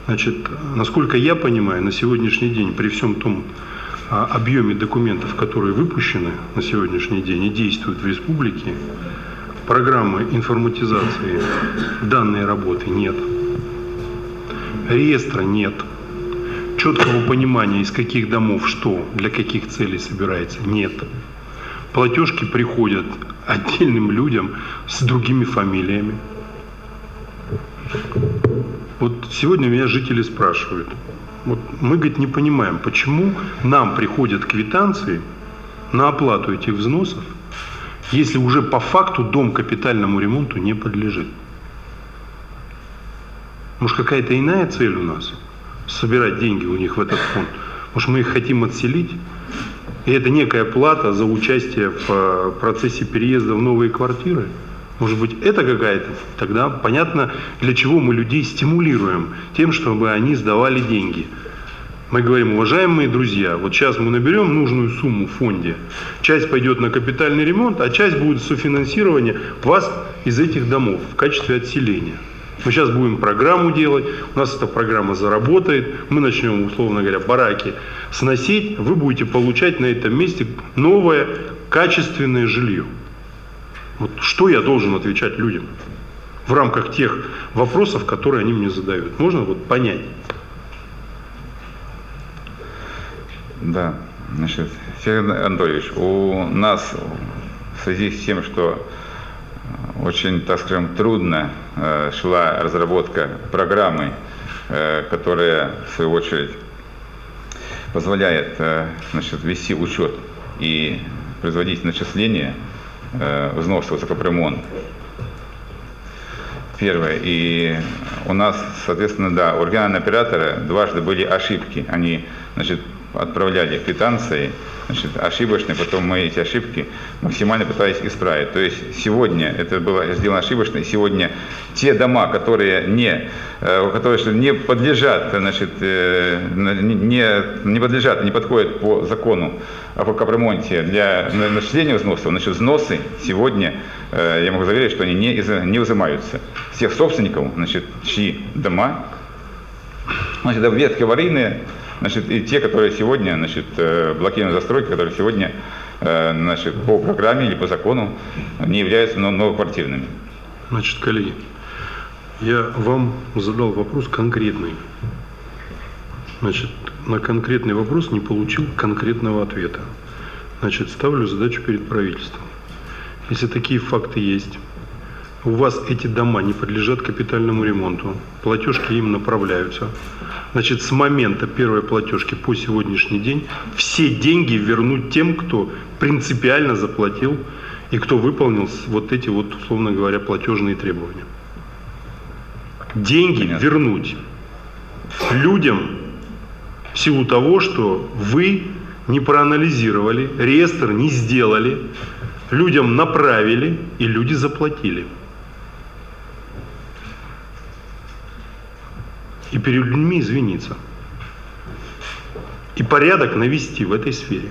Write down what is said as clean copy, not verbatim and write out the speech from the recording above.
Значит, насколько я понимаю, на сегодняшний день, при всем том объеме документов, которые выпущены на сегодняшний день и действуют в республике, программы информатизации данной работы нет. Реестра нет. Четкого понимания, из каких домов что, для каких целей собирается, нет. Платежки приходят отдельным людям с другими фамилиями. Вот сегодня меня жители спрашивают, вот мы, говорит, не понимаем, почему нам приходят квитанции на оплату этих взносов, если уже по факту дом капитальному ремонту не подлежит. Может, какая-то иная цель у нас? Собирать деньги у них в этот фонд. Может, мы их хотим отселить? И это некая плата за участие в процессе переезда в новые квартиры? Может быть, это какая-то? Тогда понятно, для чего мы людей стимулируем тем, чтобы они сдавали деньги. Мы говорим: уважаемые друзья, вот сейчас мы наберем нужную сумму в фонде, часть пойдет на капитальный ремонт, а часть будет софинансирование вас из этих домов в качестве отселения. Мы сейчас будем программу делать, у нас эта программа заработает, мы начнем, условно говоря, бараки сносить, вы будете получать на этом месте новое качественное жилье. Вот что я должен отвечать людям в рамках тех вопросов, которые они мне задают? Можно вот понять? Да, значит, Сергей Анатольевич, у нас в связи с тем, что очень, так скажем, трудно шла разработка программы, которая, в свою очередь, позволяет, значит, вести учет и производить начисления взносов высокопремонт. Первое. И у нас, соответственно, да, у регионального оператора дважды были ошибки. Они, значит, отправляли квитанции, значит, ошибочные, потом мы эти ошибки максимально пытались исправить. То есть сегодня это было сделано ошибочно, и сегодня те дома, которые не подлежат, значит, не подлежат, не подходят по закону о капремонте для начисления взносов, значит, взносы сегодня, я могу заверить, что они не взимаются. Всех собственников, значит, чьи дома, значит, объекты аварийные, значит, и те, которые сегодня, значит, блокируют застройки, которые сегодня, значит, по программе или по закону не являются новоквартирными. Значит, коллеги, я вам задал вопрос конкретный. Значит, на конкретный вопрос не получил конкретного ответа. Значит, ставлю задачу перед правительством. Если такие факты есть, у вас эти дома не подлежат капитальному ремонту, платежки им направляются, значит, с момента первой платежки по сегодняшний день все деньги вернуть тем, кто принципиально заплатил и кто выполнил вот эти вот, условно говоря, платежные требования. Деньги вернуть людям в силу того, что вы не проанализировали, реестр не сделали, людям направили и люди заплатили. И перед людьми извиниться. И порядок навести в этой сфере.